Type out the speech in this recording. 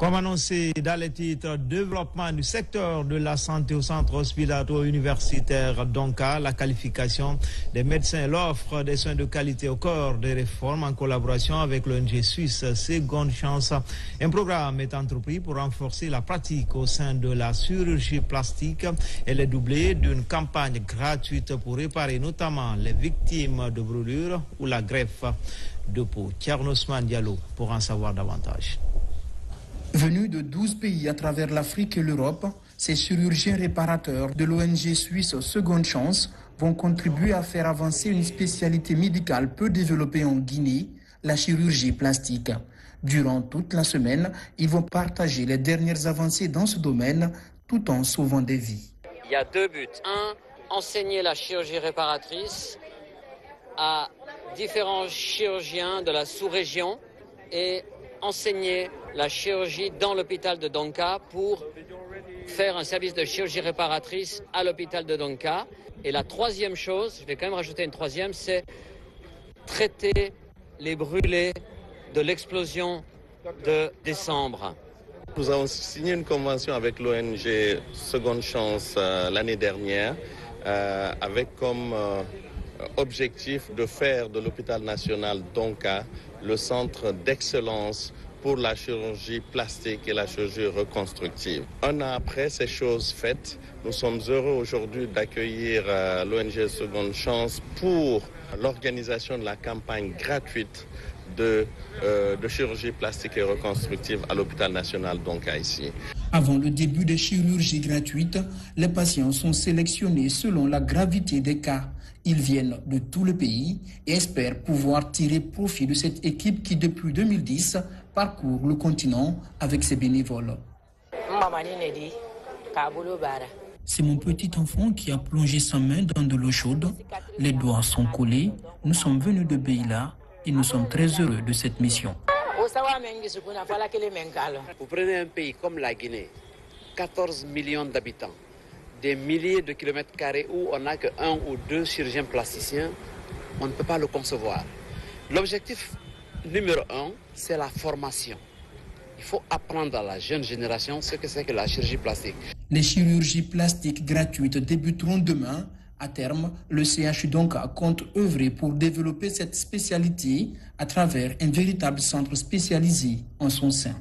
Comme annoncé dans les titres, développement du secteur de la santé au centre hospitalo-universitaire Donka, la qualification des médecins, l'offre des soins de qualité au cœur des réformes en collaboration avec l'ONG suisse Seconde Chance. Un programme est entrepris pour renforcer la pratique au sein de la chirurgie plastique. Elle est doublée d'une campagne gratuite pour réparer notamment les victimes de brûlures ou la greffe de peau. Thierno Ousmane Diallo pour en savoir davantage. Venus de 12 pays à travers l'Afrique et l'Europe, ces chirurgiens réparateurs de l'ONG suisse Seconde Chance vont contribuer à faire avancer une spécialité médicale peu développée en Guinée, la chirurgie plastique. Durant toute la semaine, ils vont partager les dernières avancées dans ce domaine tout en sauvant des vies. Il y a deux buts. Un, enseigner la chirurgie réparatrice à différents chirurgiens de la sous-région et enseigner la chirurgie dans l'hôpital de Donka pour faire un service de chirurgie réparatrice à l'hôpital de Donka. Et la troisième chose, je vais quand même rajouter une troisième, c'est traiter les brûlés de l'explosion de décembre. Nous avons signé une convention avec l'ONG Seconde Chance l'année dernière avec comme objectif de faire de l'hôpital national Donka le centre d'excellence pour la chirurgie plastique et la chirurgie reconstructive. Un an après ces choses faites, nous sommes heureux aujourd'hui d'accueillir l'ONG Seconde Chance pour l'organisation de la campagne gratuite de chirurgie plastique et reconstructive à l'hôpital national Donka ici. Avant le début des chirurgies gratuites, les patients sont sélectionnés selon la gravité des cas. Ils viennent de tout le pays et espèrent pouvoir tirer profit de cette équipe qui, depuis 2010, parcourt le continent avec ses bénévoles. C'est mon petit enfant qui a plongé sa main dans de l'eau chaude. Les doigts sont collés. Nous sommes venus de Beila et nous sommes très heureux de cette mission. Vous prenez un pays comme la Guinée, 14 millions d'habitants, des milliers de kilomètres carrés où on n'a que 1 ou 2 chirurgiens plasticiens, on ne peut pas le concevoir. L'objectif numéro 1, c'est la formation. Il faut apprendre à la jeune génération ce que c'est que la chirurgie plastique. Les chirurgies plastiques gratuites débuteront demain. À terme, le CHU Donka compte œuvrer pour développer cette spécialité à travers un véritable centre spécialisé en son sein.